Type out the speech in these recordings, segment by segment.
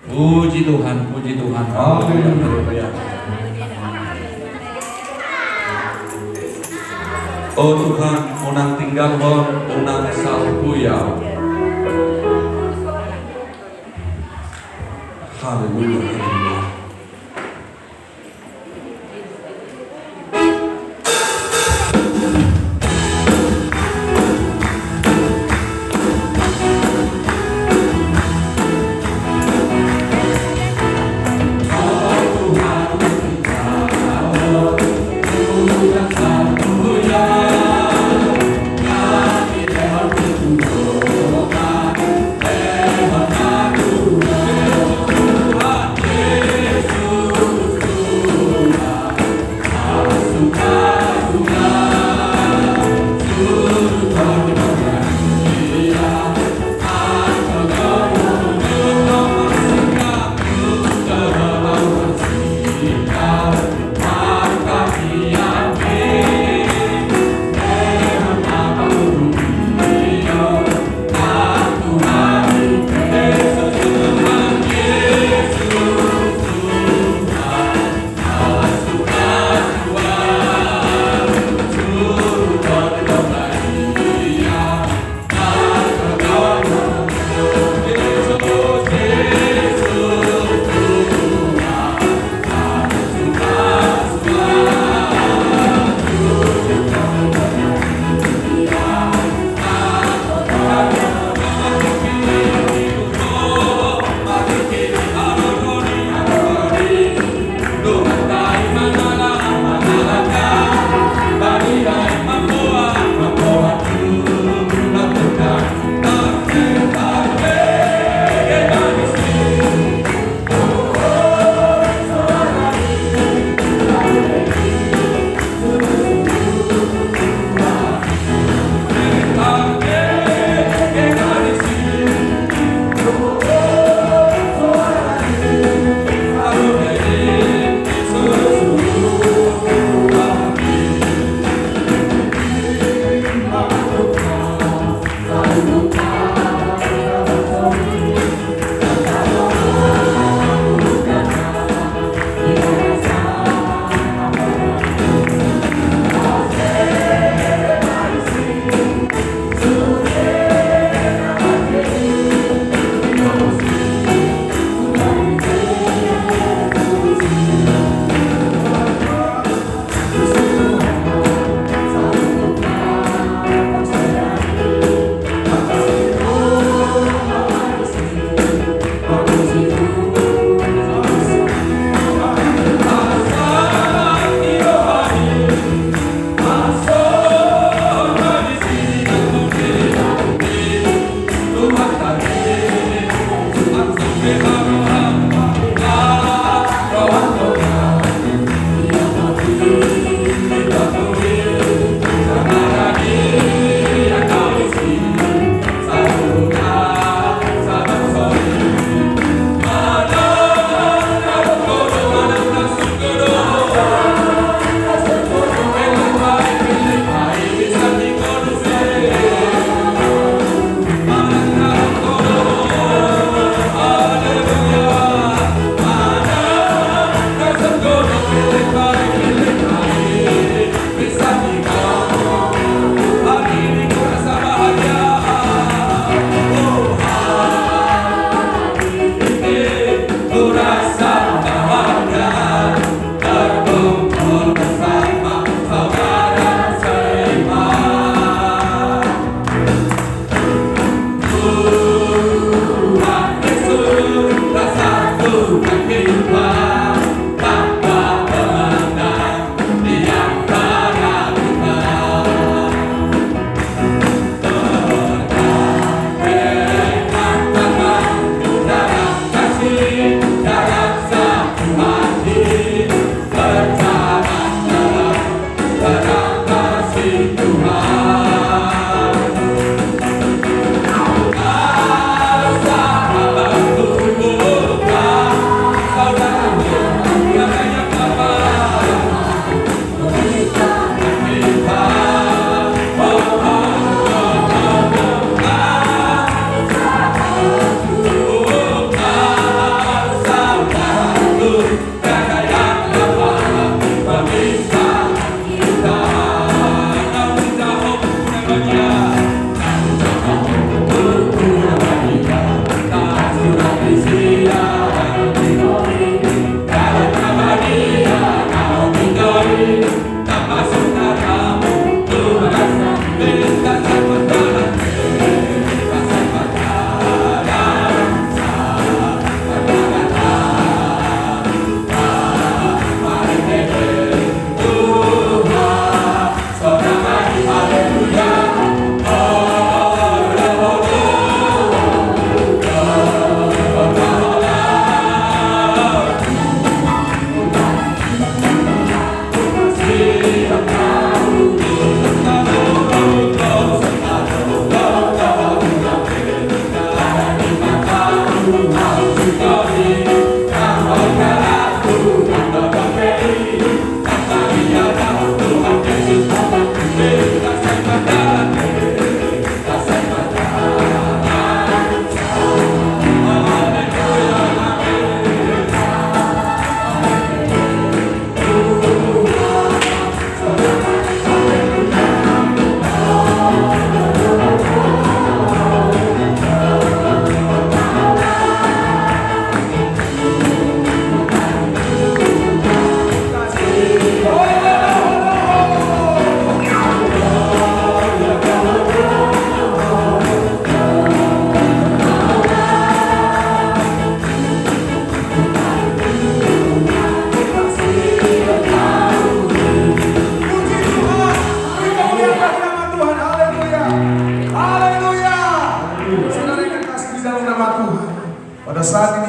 Puji Tuhan, puji Tuhan. Haleluya. Oh Tuhan, unang tinggal unang salpuya. Haleluya, haleluya.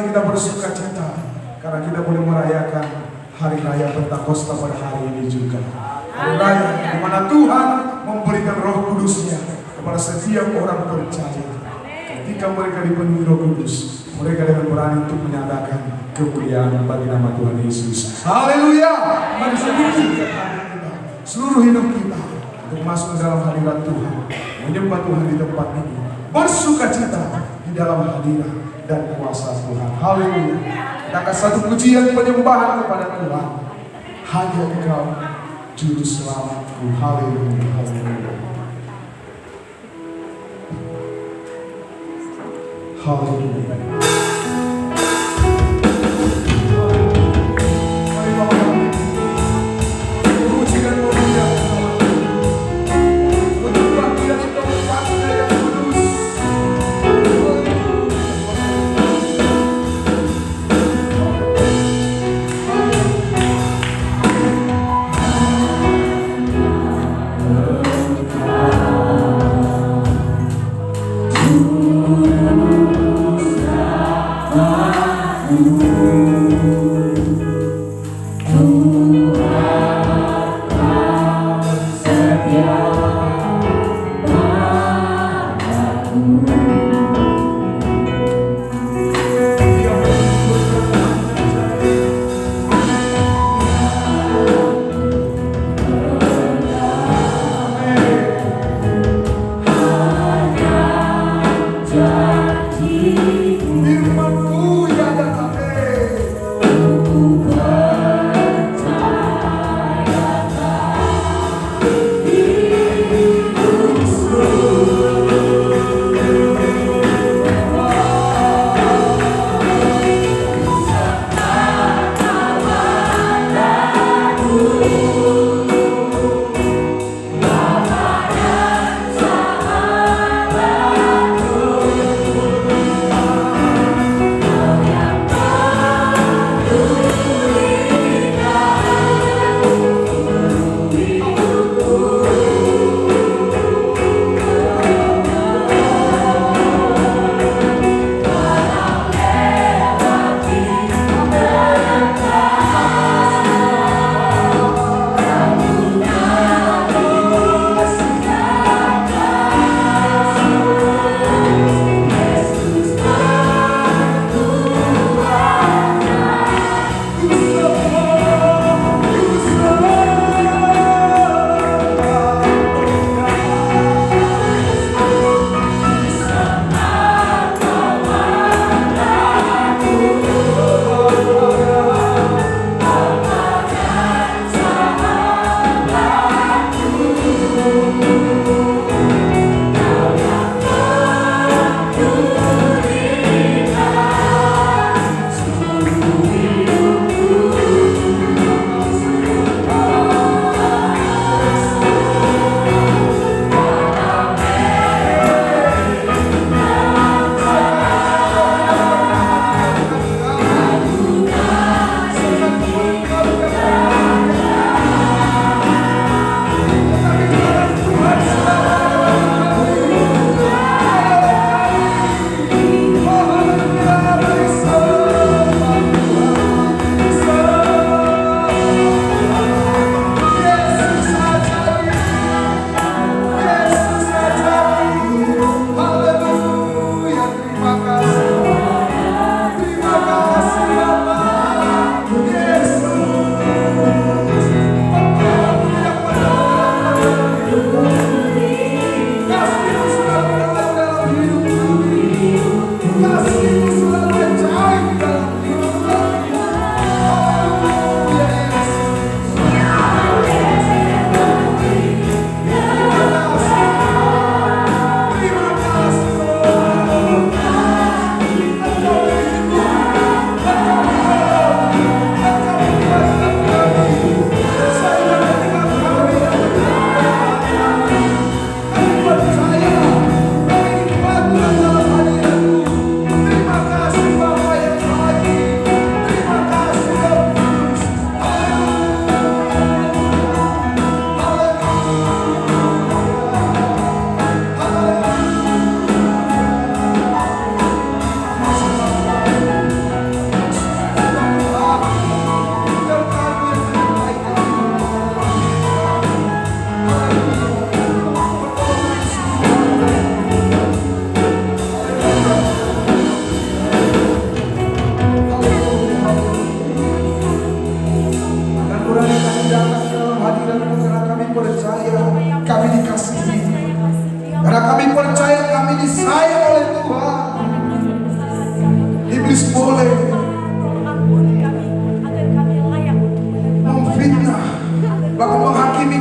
kita bersuka cita karena kita boleh merayakan hari raya Pentakosta pada hari ini juga. Hari raya di mana Tuhan memberikan Roh Kudus-Nya kepada setiap orang percaya. Ketika mereka dipenuhi Roh Kudus, mereka dengan berani untuk menyatakan kemuliaan bagi nama Tuhan Yesus. Haleluya! Mari seluruh hidup kita untuk masuk ke dalam hadirat Tuhan, menyembah Tuhan di tempat ini, bersuka cita di dalam hadirat dan kuasa Tuhan. Haleluya! Kita akan satu pujian penyembahan kepada Tuhan. Hanya Engkau Juru Selamatku. Haleluya! Haleluya! Haleluya! Firman-Mu ya dan amin.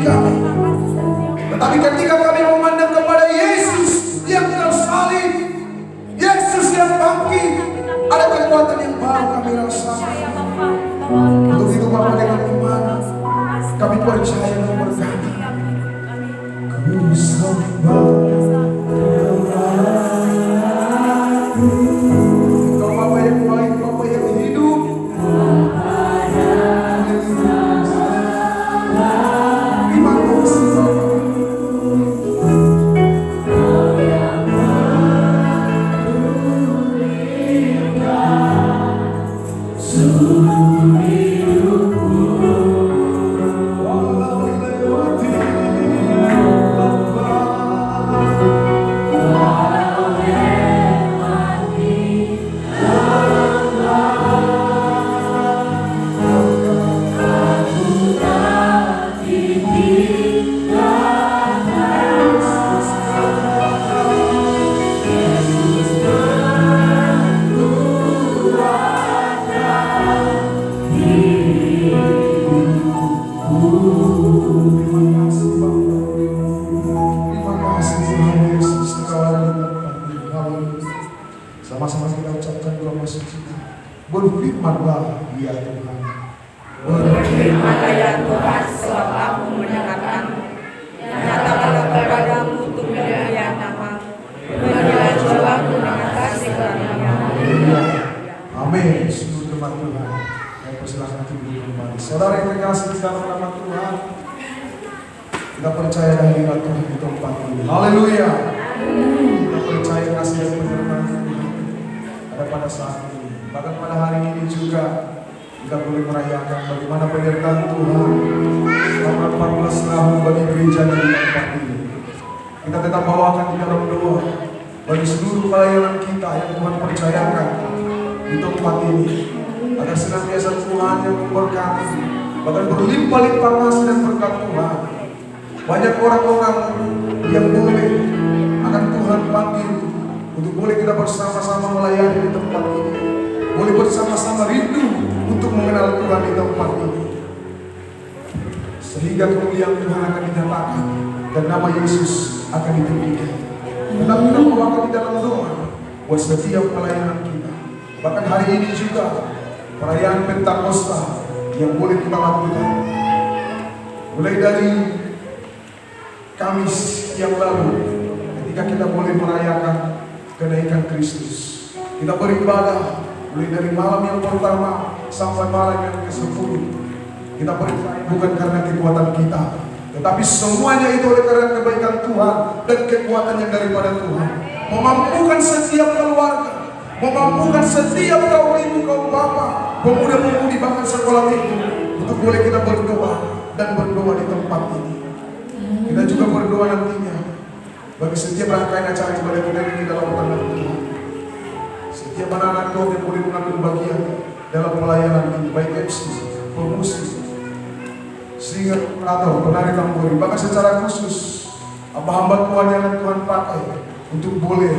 kami. Tetapi ketika kami memandang kepada Yesus yang tersalib, Yesus yang bangkit, ada kekuatan yang baru kami rasakan. Untuk itu Bapak, dengan iman kami percaya dan berkata, ku sembah Engkau Bapa yang baik, Bapa yang hidup. Terima kasih Bapa. Sama-sama kita ucapkan doa masuk kita. Berfirmanlah ya Tuhan. Berfirmanlah ya Tuhan, sebab aku mendengarkanmu. Nyatakanlah kepadamu untuk kemuliaan nama-Mu. Berilah jiwaku dengan kasih karunia-Mu. Amin. Seluruh jemaat Tuhan, saya persilahkan tidur kembali. Saudara yang terkasih di dalam nama Tuhan, kita percaya hadirat Tuhan di tempat ini. Haleluya. Kita percaya kasih dan penyertaan Tuhan ada pada saat ini. Bahkan pada hari ini juga kita boleh merayakan bagaimana penyertaan Tuhan selama 14 tahun bagi gereja di tempat ini. Kita tetap bawakan di dalam doa bagi seluruh pelayanan kita yang Tuhan percayakan di tempat ini, agar senantiasa Tuhan yang memberkati, bahkan berlimpah-limpah kasih dan berkat Tuhan. Banyak orang-orang yang boleh akan Tuhan panggil untuk boleh kita bersama-sama melayani di tempat ini, boleh bersama-sama rindu untuk mengenal Tuhan di tempat ini, sehingga kemuliaan Tuhan akan dinyatakan dan nama Yesus akan ditinggikan. Tetapi kita bawakan di dalam doa buat setiap pelayanan kita. Bahkan hari ini juga perayaan Pentakosta yang boleh kita lakukan, mulai dari Kamis yang lalu ketika kita boleh merayakan kenaikan Kristus. Kita beribadah mulai dari malam yang pertama sampai malam yang ke-10. Kita beribadah bukan karena kekuatan kita, tetapi semuanya itu oleh karena kebaikan Tuhan dan kekuatan yang daripada Tuhan, memampukan setiap keluarga, memampukan setiap kaum ibu, kaum bapak, pemuda-pemudi, bahkan sekolah minggu untuk boleh kita berdoa dan berdoa di tempat ini. Kita juga berdoa nantinya bagi setiap rangkaian acara ibadah kita ini dalam tangan Tuhan. Setiap anak-anak Tuhan yang boleh mengambil bagian dalam pelayanan ini, baik MC, pemusik, singer atau penari tamburi, bahkan secara khusus hamba-hamba Tuhan yang Tuhan pakai untuk boleh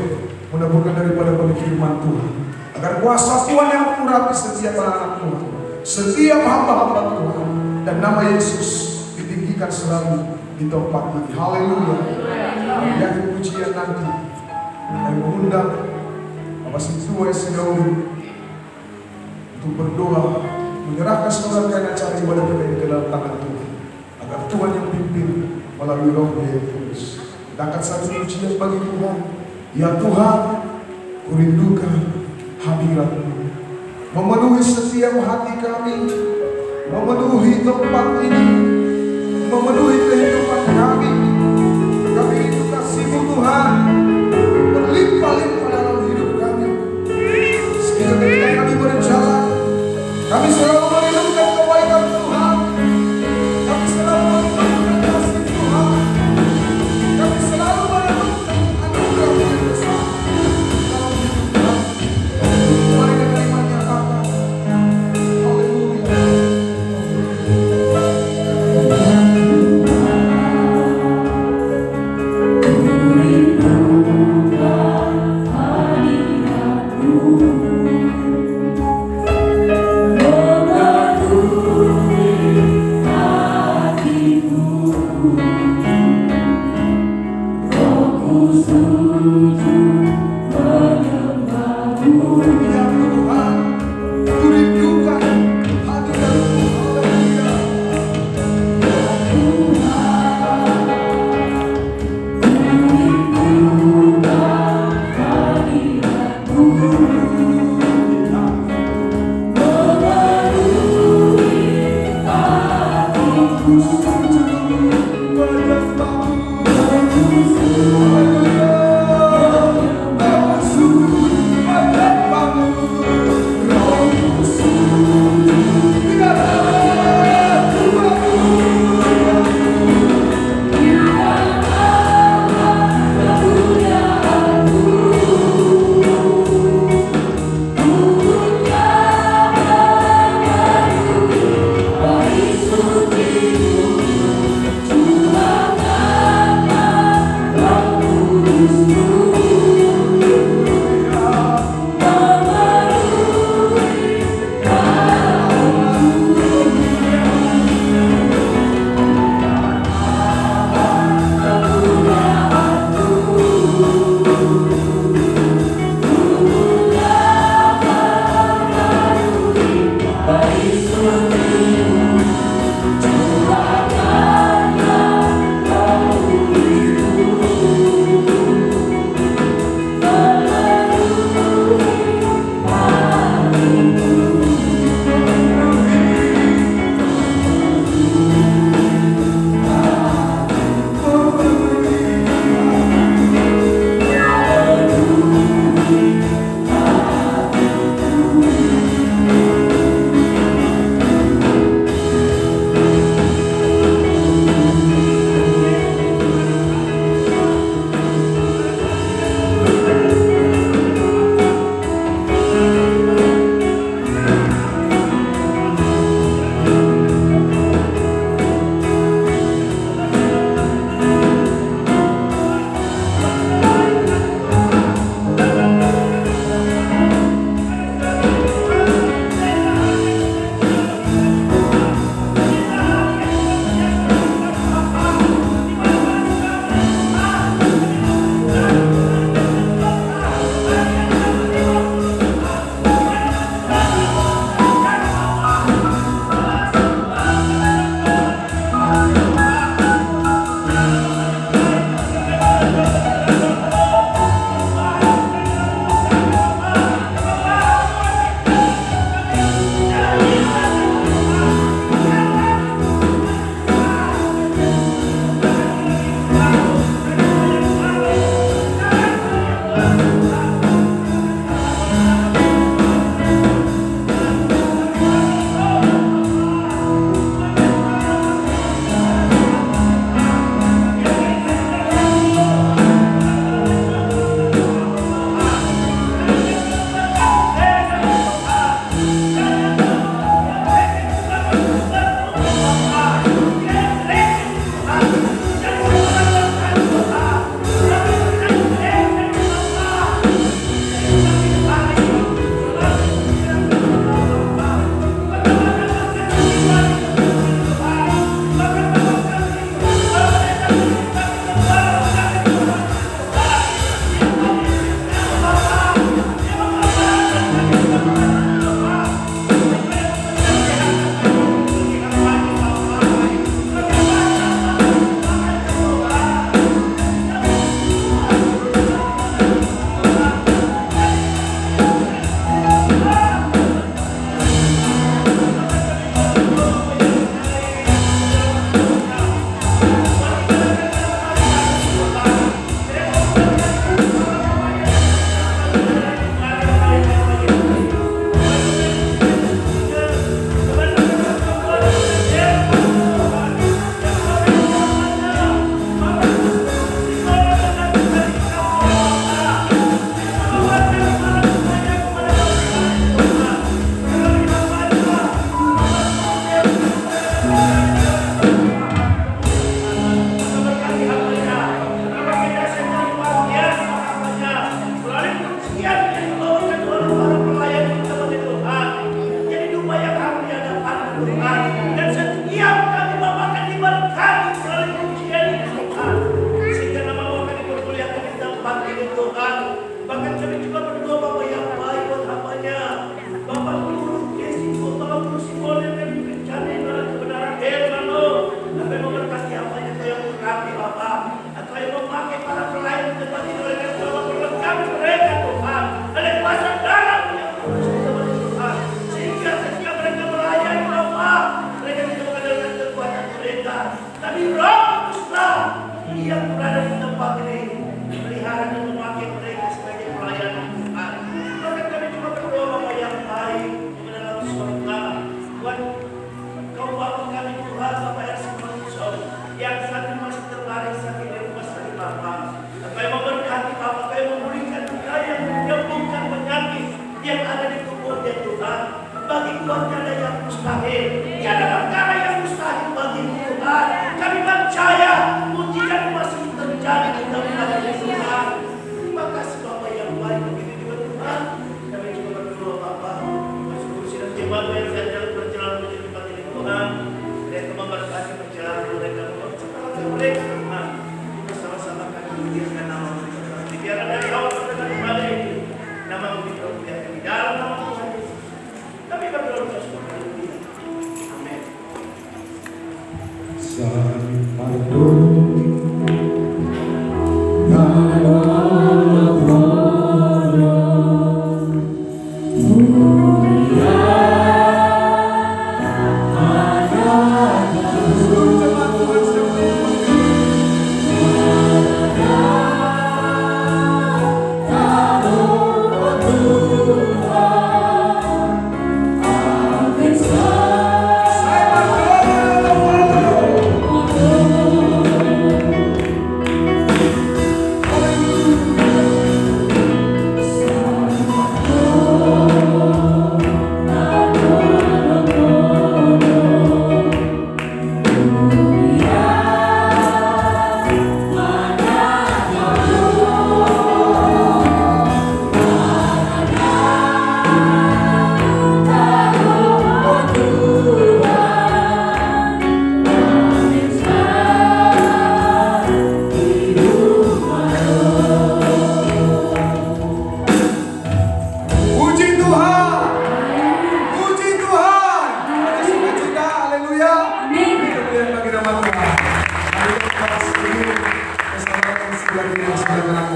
meneburkan daripada firman Tuhan, agar kuasa Tuhan yang mengurapi setiap anak-anak Tuhan, setiap hamba-hamba Tuhan, dan nama Yesus ditinggikan selalu di tempat ini. Haleluya. Yang pujian nanti yang mengundang Bapak Situa Sidauri untuk berdoa, menyerahkan seluruh rangkaian acara ibadah kita ini ke dalam tangan Tuhan, agar Tuhan yang pimpin melalui Roh-Nya yang kudus. Kita akan satu pujian bagi Tuhan. Ya Tuhan, kurindukan hadirat-Mu, memenuhi setiap hati kami, memenuhi tempat ini, memenuhi kehidupan kami. Kami rindu kasih-Mu Tuhan berlimpah-limpah dalam hidup kami, sehingga ketika kami berjalan, kami selalu merindukan kebaikan Tuhan, kami selalu merindukan kasih Tuhan, kami selalu merindukan anugerah yang besar dalam hidup kami. Mari kita iman nyatakan, haleluya. Ku rindu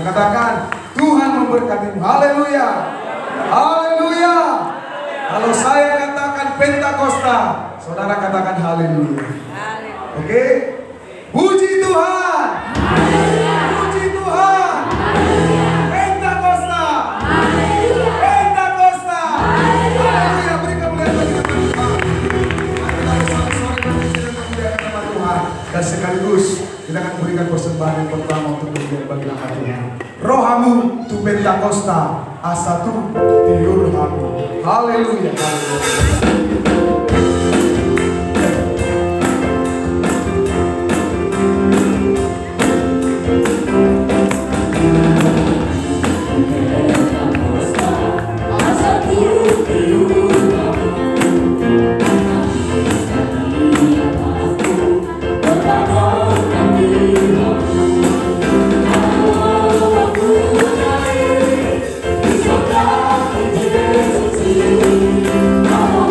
Katakan, Tuhan memberkatimu. Haleluya. Haleluya. Kalau saya katakan Pentakosta, saudara katakan haleluya. Oke? Puji Tuhan. Puji Tuhan. Pentakosta. Pentakosta. Haleluya. Beri kemuliaan bagi nama Tuhan. Mari kita sore-sore berpuji dan memuliakan nama Tuhan. Dan sekaligus kita akan berikan persembahan yang pertama untuk memuliakan bagi nama Tuhan. Rohamu tu Pentakosta asatu tiurhamu. Haleluya. Oh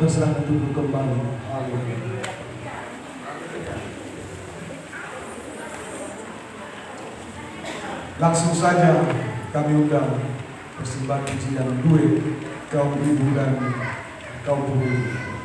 Silakan duduk kembali. Haleluya. Langsung saja kami undang persembahan pujian duet kaum ibu dan kaum pemudi.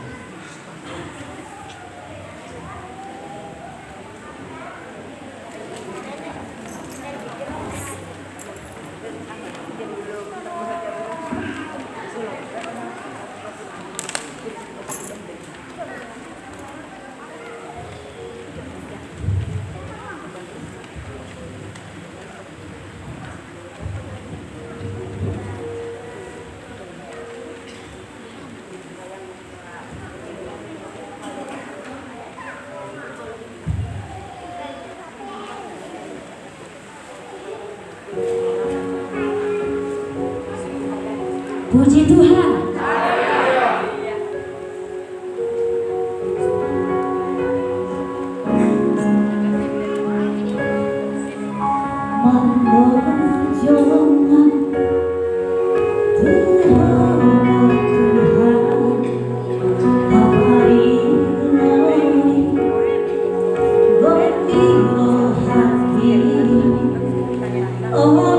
Puji Tuhan. Oh,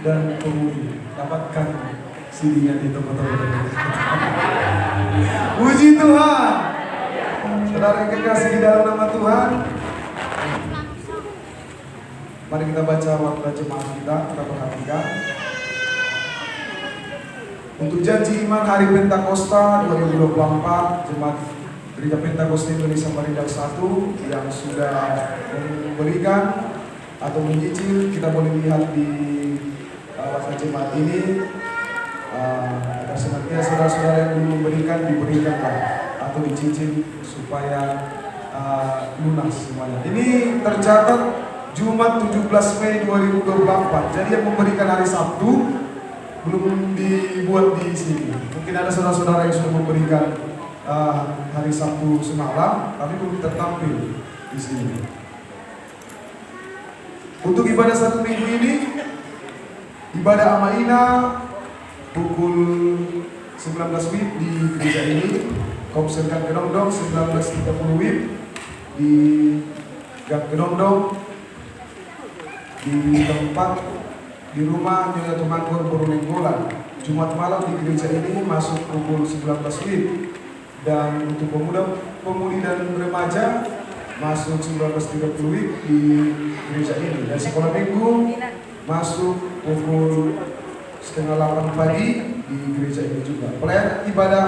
dan pemudi. Dapatkan CD-nya di toko-toko. Puji Tuhan. Saudara yang kekasih di dalam nama Tuhan, mari kita baca waktu jemaat kita perhatikan. Untuk janji iman hari Pentakosta 2024, Jemaat Gereja Pentakosta Indonesia Marinda 1 yang sudah memberikan atau menyicil, kita boleh lihat di waktu jemaat ini. Agar senantiasa saudara-saudara yang belum memberikan diberikanlah atau dicicil supaya lunas semuanya. Ini tercatat Jumat 17 Mei 2024. Jadi yang memberikan hari Sabtu belum dibuat di sini. Mungkin ada saudara-saudara yang sudah memberikan hari Sabtu semalam, tapi belum tertampil di sini. Untuk ibadah satu minggu ini, ibadah Amaina pukul 19 WIB di gereja ini, Komsel Gang Kedongdong 19.30 WIB di Gang Kedongdong, di tempat di rumah Nyonya Tumanggur Bornenggolan. Jumat malam di gereja ini masuk pukul 19 WIB, dan untuk pemudi dan remaja masuk 19.30 WIB di gereja ini, dan sekolah minggu masuk pukul 7:30 pagi di gereja ini juga. Pelayanan ibadah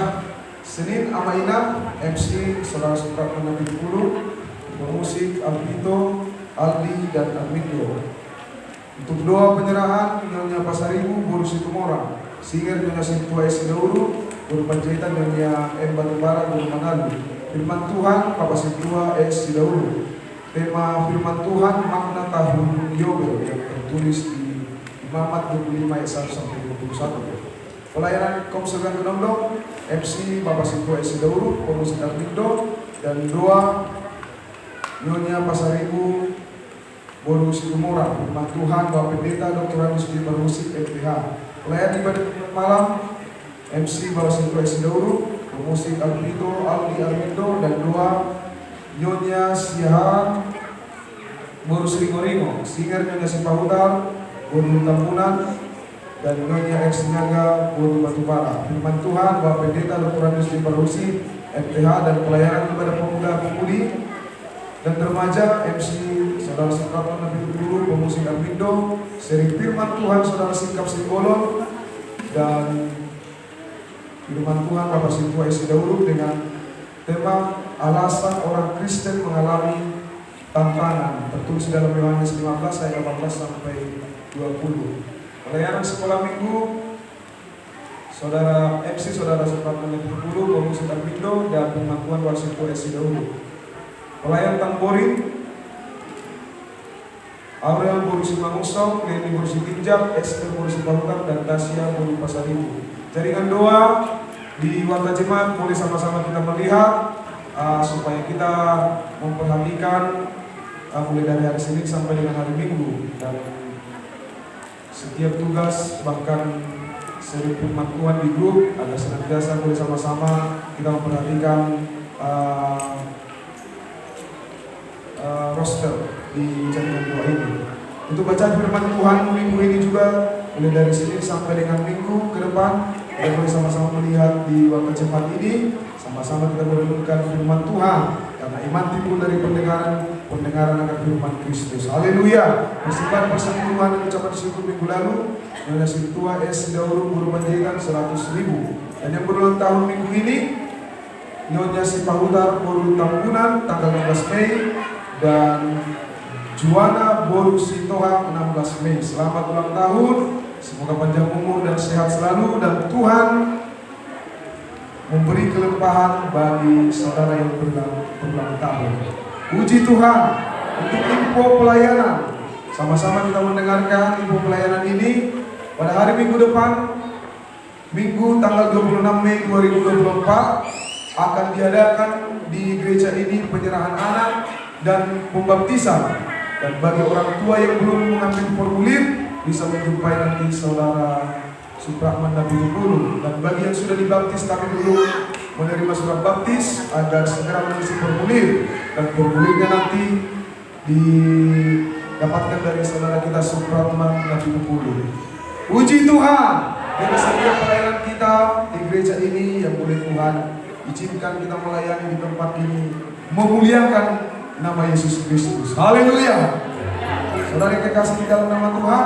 Senin Amaina, MC Saudara Supratman Nabi 10, pemusik Alvito, Aldi dan Armindo. Untuk doa penyerahan Nyonya Pasaribu Guru Situmorang, singer Nyonya Sintua Esidauru, Guru Panjaitan Nyonya M. Batubara Guru Manalu. Firman Tuhan Papa Sintua Esidauru. Tema Firman Tuhan makna tahun Yobel yang tertulis di Imamat 25 ayat 1 sampai 21. Pelayanan Komsel Gang Kedongdong, MC Papa Sintua Esidauru, pemusik Armindo, dan doa Nyonya Pasaribu Guru Situmorang. Firman Tuhan Bapak Pendeta Dr. Andus Bima Rusik MPH. Pelayanan ibadah malam MC Bapak Sintua Esidauru, pemusik Alvito, Aldi Armindo, dan doa Nyonya Siahan Guru Sringoringo, singer Nyonya Sipahutar Guru Tampunan, dan Nyonya Ex Niaga Guru Batubara. Firman Tuhan Bapak Pendeta Dr. Andus Bima Rusik FTH dan pelayanan kepada pemuda pemudi dan remaja MC Saudara Sikap Nabi Guru, pemusik Armindo, seri firman Tuhan Saudara Sikap Simbolon, dan firman Tuhan Bapak Sintua Isi Daulu dengan tema alasan orang Kristen mengalami tantangan, tertulis dalam Yohanes 15 ayat 18 sampai 20. Pelayanan sekolah minggu Saudara MC Saudara Supratman Guru, pemusik Armindo, dan firman Tuhan Bapak Sintua Isi Daulu. Pelayan tamborin Aurel Borusi Mangusau, Leni Borusi Tinjak, Esther Borusi Bahutan, dan Tasya Borusi Pasaribu. Jaringan doa di warga jemaat boleh sama-sama kita melihat supaya kita memperhatikan mulai dari hari Senin sampai dengan hari Minggu, dan setiap tugas bahkan seri firman Tuhan di grup agar senantiasa boleh sama-sama kita memperhatikan roster di jaringan doa ini. Untuk bacaan firman Tuhan minggu ini juga mulai dari Senin sampai dengan minggu ke depan kita boleh sama-sama melihat di waktu cepat ini, sama-sama kita merenungkan firman Tuhan, karena iman timbul dari pendengaran akan firman Kristus. Haleluya. Persembahan persembahan dan ucapan syukur minggu lalu Nyonya Sintua S. Dauru Guru Panjaitan 100.000, dan yang berulang tahun minggu ini Nyonya Sipahutar Boru Tambunan tanggal 16 Mei dan Juana Boru Sitohang 16 Mei. Selamat ulang tahun, semoga panjang umur dan sehat selalu, dan Tuhan memberi kelimpahan bagi saudara yang berulang tahun. Puji Tuhan. Untuk info pelayanan, sama-sama kita mendengarkan info pelayanan ini. Pada hari Minggu depan, Minggu tanggal 26 Mei 2024 akan diadakan di gereja ini penyerahan anak dan pembaptisan. Dan bagi orang tua yang belum mengambil formulir bisa menjumpai nanti Saudara Supratman Nabi Guru. Dan bagi yang sudah dibaptis tapi belum menerima surat baptis, agar segera mengisi formulir, dan formulirnya nanti didapatkan dari saudara kita Supratman Nabi Guru. Puji Tuhan. Dari setiap pelayanan kita di gereja ini yang boleh Tuhan izinkan kita melayani di tempat ini, memuliakan nama Yesus Kristus. Haleluya. Saudara yang kekasih di dalam nama Tuhan,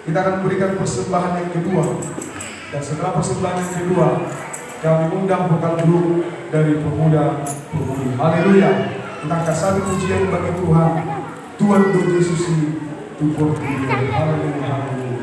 kita akan berikan persembahan yang kedua. Dan setelah persembahan yang kedua, kami undang vokal grup dari pemuda-pemudi. Haleluya. Kita angkat satu pujian bagi Tuhan. Tuhan Yesus Tuhan. Haleluya. Haleluya.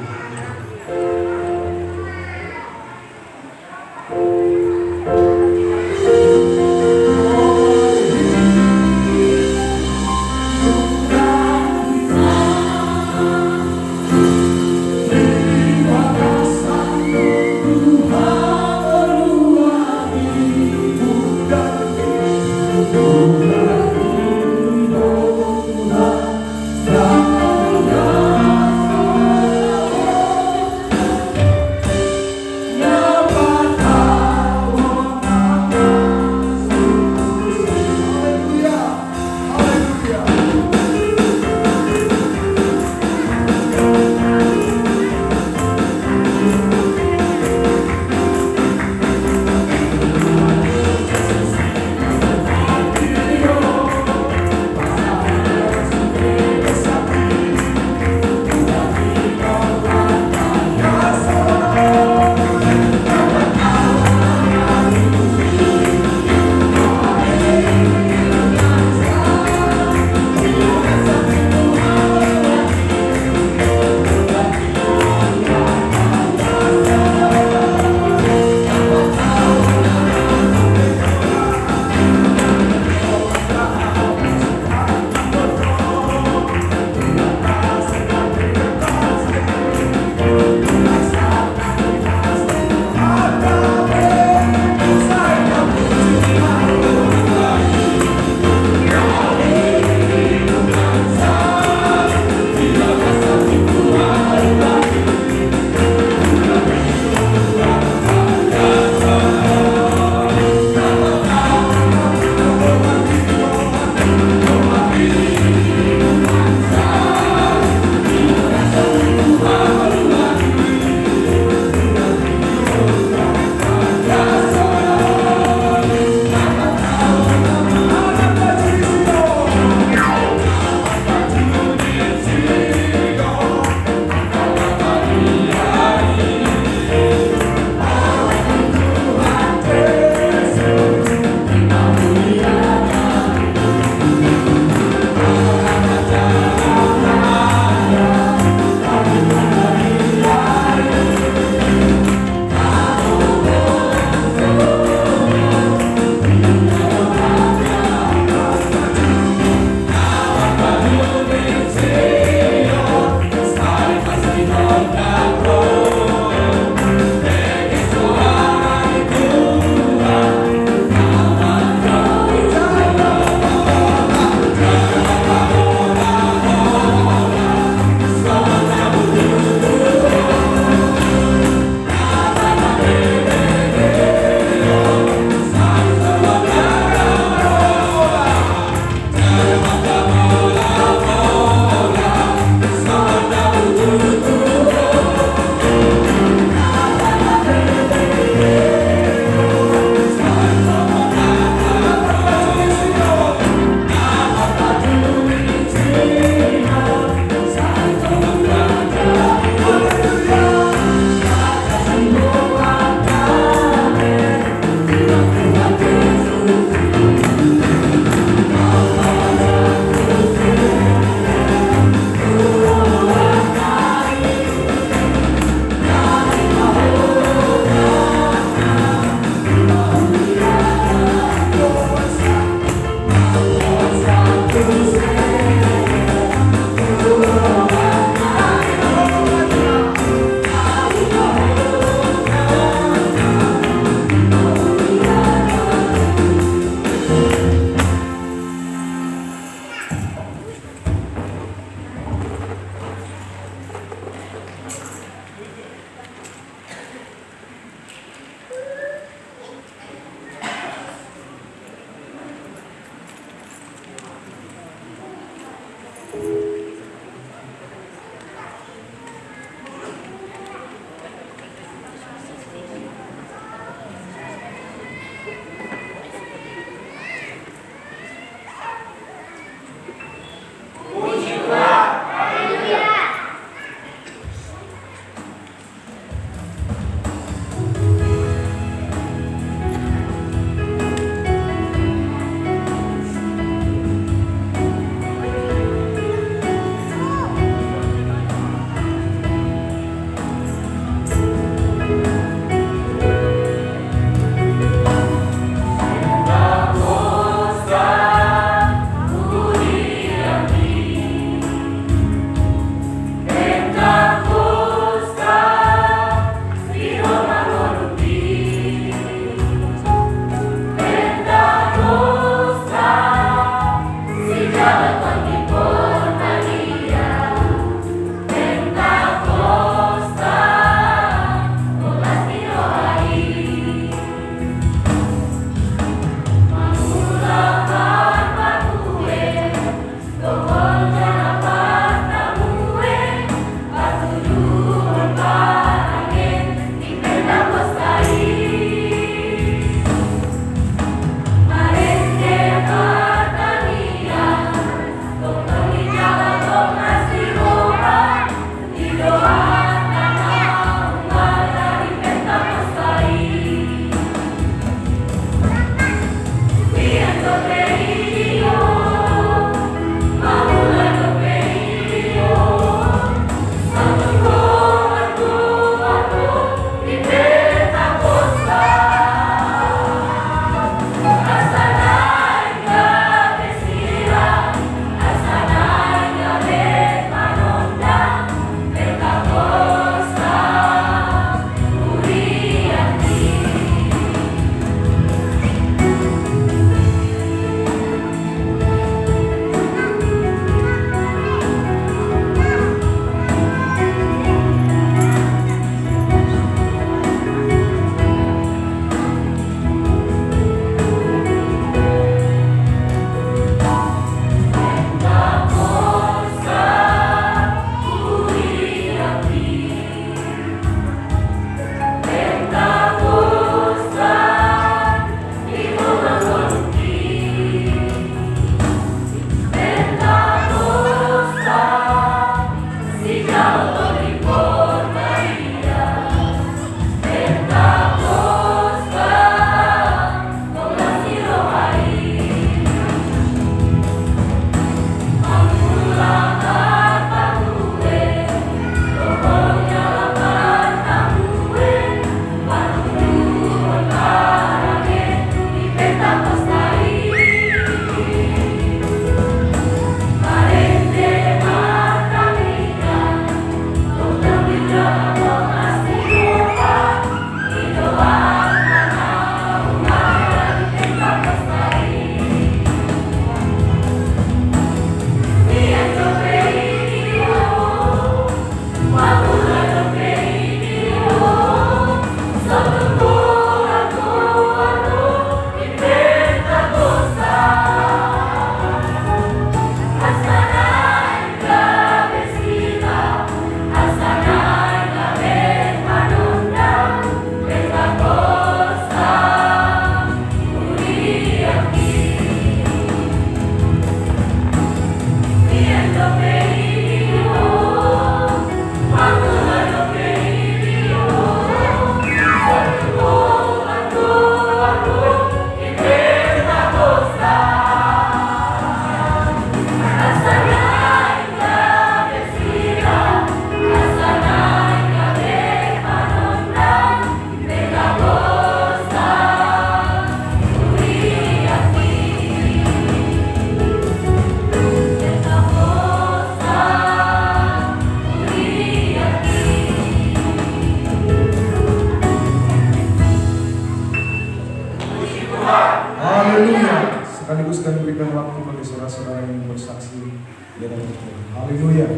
sekaligus kami berikan waktu bagi saudara-saudara yang bersaksi di dalam Tuhan. Haleluya.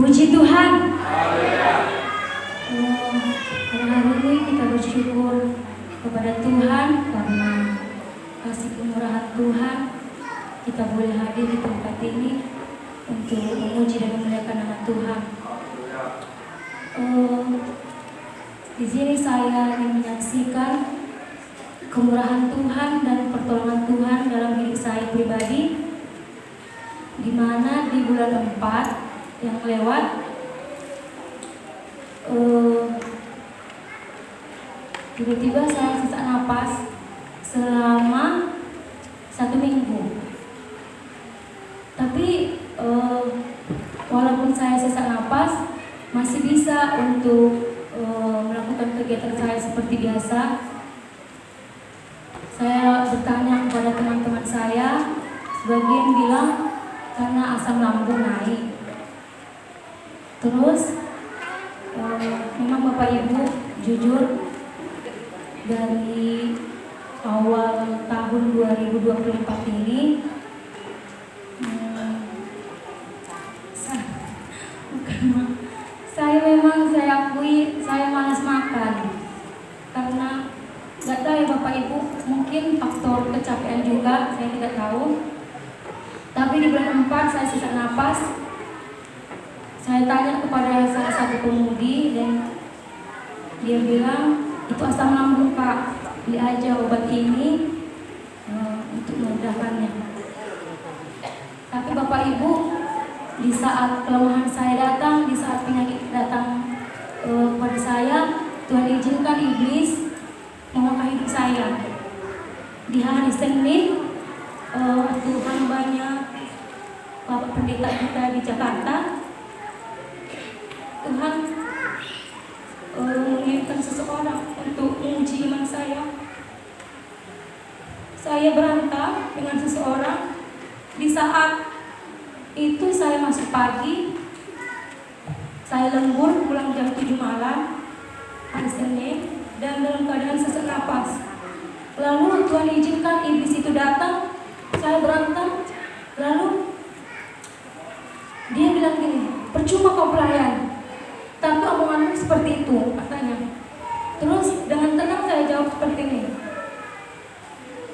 Puji Tuhan. Pada hari ini kita bersyukur kepada Tuhan karena kasih kemurahan Tuhan kita boleh hadir di tempat ini untuk memuji dan memuliakan nama Tuhan. Di sini saya ingin menyaksikan kemurahan Tuhan dan pertolongan Tuhan dalam hidup saya pribadi, di mana di bulan 4 yang lewat tiba-tiba saya sesak napas selama 1 minggu. Tapi walaupun saya sesak napas, masih bisa untuk melakukan kegiatan saya seperti biasa. Saya bertanya kepada teman-teman saya, sebagian bilang karena asam lambung naik. Terus memang Bapak Ibu jujur dari awal tahun 2024 ini saya akui saya malas makan karena nggak tahu ya Bapak Ibu, mungkin faktor kecapean juga, saya tidak tahu. Tapi di bulan 4 saya sesak napas. Saya tanya kepada salah satu pemudi dan dia bilang itu asam lambung Pak, beli aja obat ini untuk meredakannya. Tapi Bapak Ibu, di saat kelemahan saya datang, di saat penyakit datang pada saya, Tuhan izinkan iblis mengolah hidup saya. Di hari Senin, Tuhan banyak Bapak Pendeta kita di Jakarta, Tuhan mengirimkan seseorang untuk menguji iman saya. Saya berantem dengan seseorang. Di saat itu saya masuk pagi, saya lembur pulang jam 7 malam hari Senin dan dalam keadaan sesak napas. Lalu Tuhan izinkan iblis itu datang, saya berantem. Lalu dia bilang gini, percuma kau pelayan, tapi omonganmu seperti itu, katanya. Terus dengan tenang saya jawab seperti ini,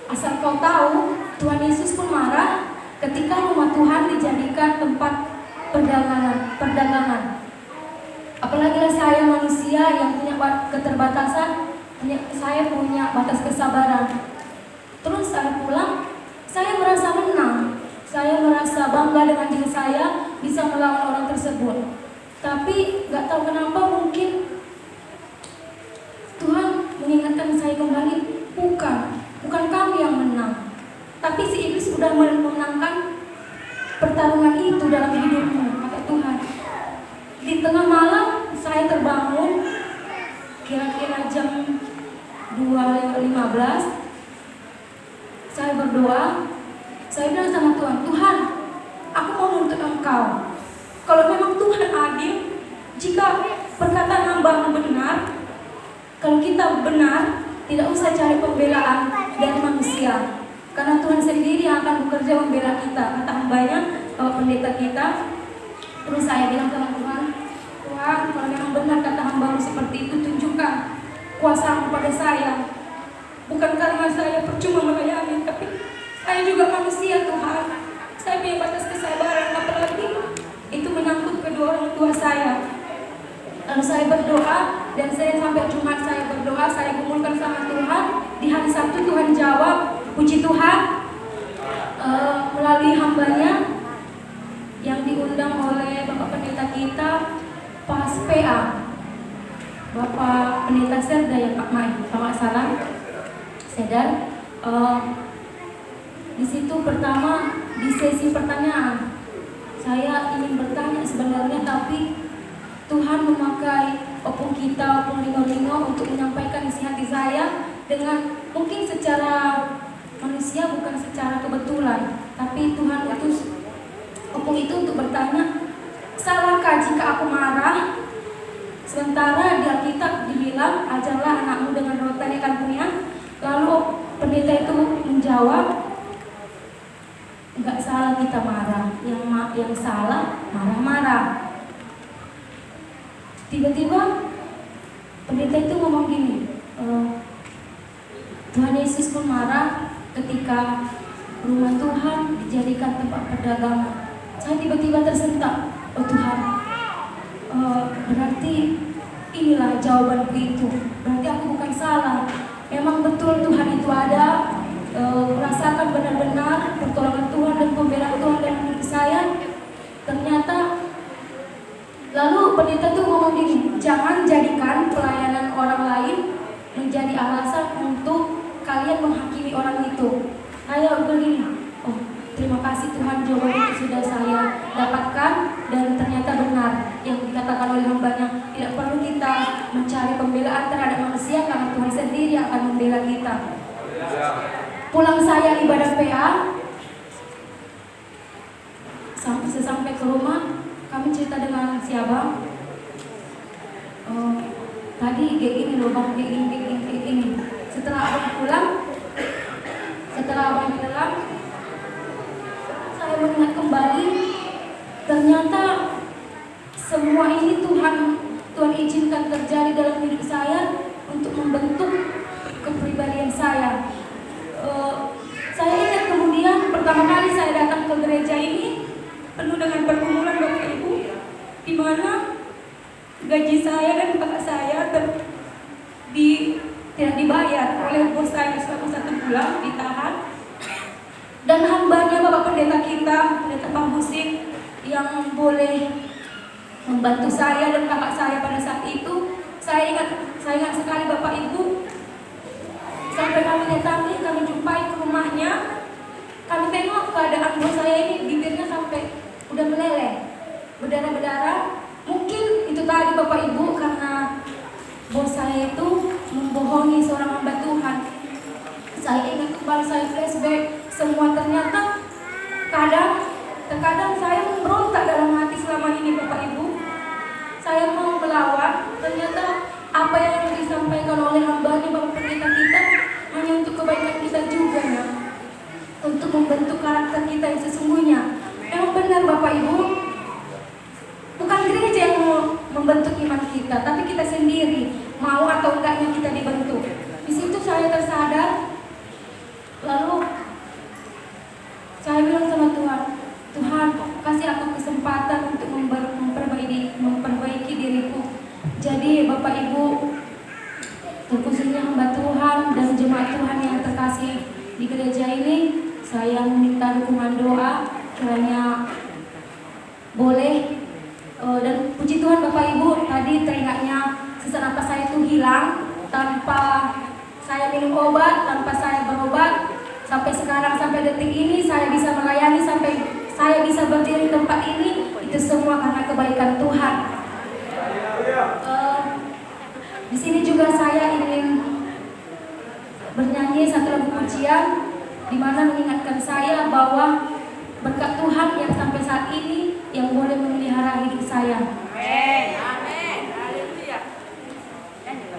asal kau tahu, Tuhan Yesus pun marah ketika rumah Tuhan dijadikan tempat perdagangan. Apalagi saya manusia yang punya keterbatasan, saya punya batas kesabaran. Terus saya pulang, saya merasa menang, saya merasa bangga dengan diri saya bisa melawan orang tersebut. Tapi gak tahu kenapa, mungkin Tuhan mengingatkan saya kembali, bukan kami yang menang, tapi si iblis sudah memenangkan pertarungan itu dalam hidupmu, kata Tuhan. Di tengah malam saya terbangun, kira-kira jam 2.15, saya berdoa, saya bilang sama Tuhan, aku mau menuntut Engkau. Kalau memang Tuhan adil, jika perkataan hamba-Mu benar, kalau kita benar, tidak usah cari pembelaan dari manusia, karena Tuhan sendiri yang akan bekerja membela kita, kata hambanya, pendeta kita. Terus saya bilang sama Tuhan, kalau memang benar kata hamba-Mu seperti itu, tunjukkan kuasa-Mu pada saya. Bukan karena saya percuma melayani, tapi saya juga manusia Tuhan. Saya punya batas kesabaran, apalagi itu menyangkut kedua orang tua saya. Lalu saya berdoa, dan saya sampai Jumat saya berdoa, saya gumulkan sama Tuhan. Di hari Sabtu Tuhan jawab, puji Tuhan, melalui hambanya yang diundang oleh Bapak Pendeta kita, Pas PA, Bapak Pendeta Serda ya Pak Mai, selamat salam, Sedar. Di situ pertama di sesi pertanyaan, saya ingin bertanya sebenarnya, tapi Tuhan memakai opung kita, opung lingo-lingo untuk menyampaikan isi hati saya dengan mungkin secara manusia, bukan secara kebetulan, tapi Tuhan utus opung itu untuk bertanya, salahkah jika aku marah? Sementara di Alkitab yang salah marah-marah. Tiba-tiba pendeta itu ngomong gini, Tuhan Yesus pun marah ketika rumah Tuhan dijadikan tempat perdagangan. Saya tiba-tiba tersentak, oh Tuhan, berarti inilah jawabanku itu. Berarti aku bukan salah. Memang betul Tuhan itu ada. Merasakan benar-benar pertolongan Tuhan dan pembelaan Tuhan dalam hidup saya. Ternyata lalu pendeta itu ngomong gini, jangan jadikan pelayanan orang lain menjadi alasan untuk kalian menghakimi orang itu. Saya begini, oh terima kasih Tuhan, jawaban itu sudah saya dapatkan dan ternyata benar yang dikatakan oleh hambanya. Tidak perlu kita mencari pembelaan terhadap manusia karena Tuhan sendiri yang akan membela kita. Pulang saya ibadah PA, sampai ke rumah kami cerita dengan si abang. Tadi kayak gini loh bang, kayak gini. Setelah abang pulang, saya mengingat kembali, ternyata semua ini Tuhan izinkan terjadi dalam hidup saya untuk membentuk kepribadian saya. Saya ingat kemudian pertama kali saya datang ke gereja ini penuh dengan pergumulan Bapak Ibu, di mana gaji saya dan kakak saya tidak dibayar oleh bos saya selama 1 bulan, ditahan. Dan hambanya Bapak Pendeta kita, Pendeta Pak Musik, yang boleh membantu saya dan kakak saya pada saat itu. Saya ingat sekali Bapak Ibu, sampai kami datangi, kami jumpai ke rumahnya, kami tengok keadaan bos saya ini, bibirnya sampai udah meleleh, berdarah-berdarah. Mungkin itu tadi Bapak Ibu, karena bos saya itu membohongi seorang hamba Tuhan. Saya ingat kembali, saya flashback semua. Ternyata terkadang saya memberontak dalam hati selama ini Bapak Ibu. Saya mau melawan, ternyata apa yang disampaikan oleh hambanya Bapak Pendeta kita hanya untuk kebaikan kita juga ya, untuk membentuk karakter kita yang sesungguhnya. Memang benar Bapak Ibu, bukan gereja yang mau membentuk iman kita, tapi kita sendiri mau atau enggaknya kita dibentuk. Di situ saya tersadar, lalu saya bilang sama Tuhan, Tuhan kasih aku kesempatan untuk memperbaiki diriku. Jadi Bapak Ibu, terkhususnya hamba Tuhan dan jemaat Tuhan yang terkasih di gereja ini, saya meminta dukungan doa kiranya boleh. Dan puji Tuhan Bapak Ibu, tadi teringatnya sesak napas saya itu hilang tanpa saya minum obat, tanpa saya berobat. Sampai sekarang, sampai detik ini saya bisa melayani, sampai saya bisa berdiri di tempat ini, itu semua karena kebaikan Tuhan. Di sini juga saya ingin bernyanyi satu lagu pujian di mana mengingatkan saya bahwa berkat Tuhan yang sampai saat ini yang boleh memelihara hidup saya. Amin. Amin. Haleluya. Terima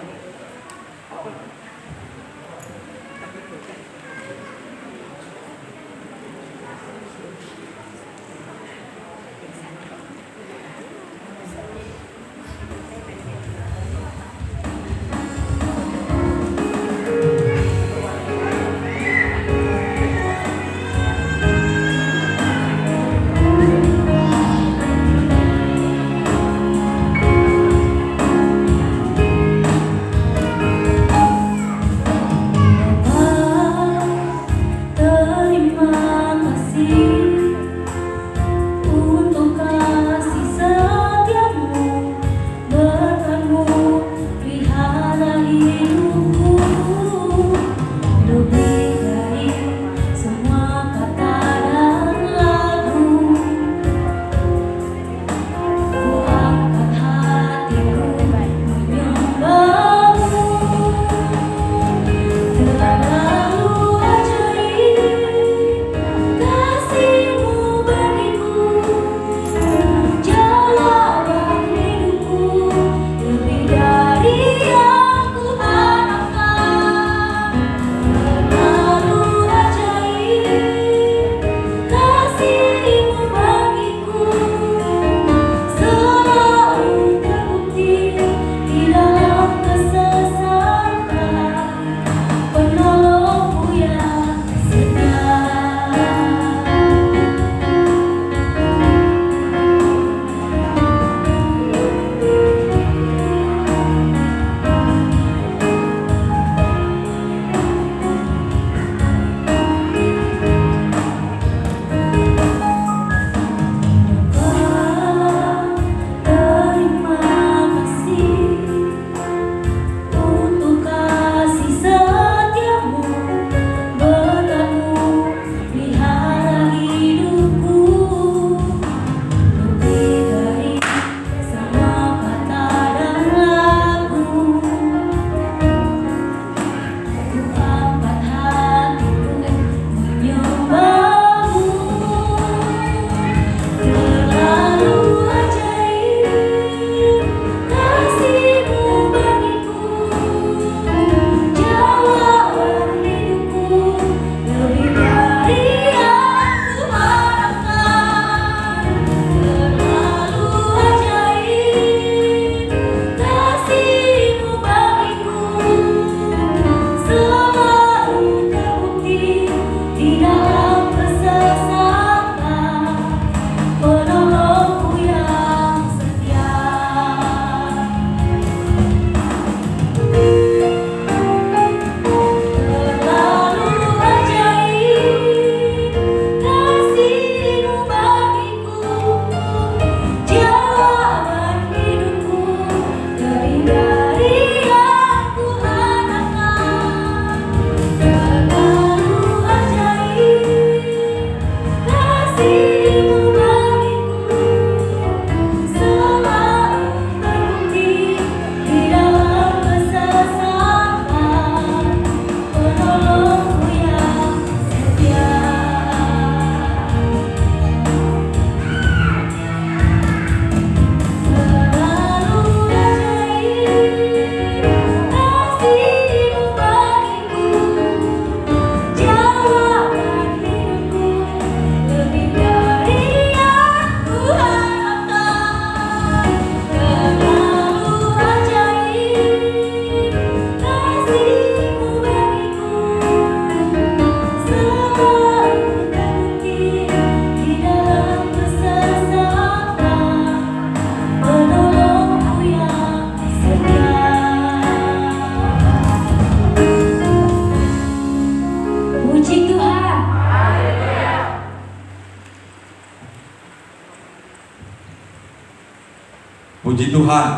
Tuhan.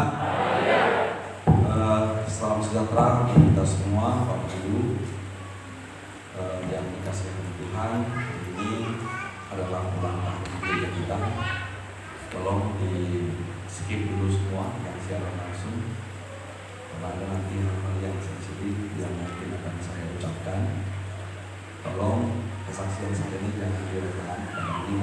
Salam sejahtera bagi kita semua, Bapak Ibu yang dikasihi Tuhan. Ini adalah ulang tahun gereja kita. Tolong di skip dulu semua yang siaran langsung, karena ada nanti hal-hal yang sensitif yang mungkin akan saya ucapkan. Tolong kesaksian saya ini jangan direkam, karena ini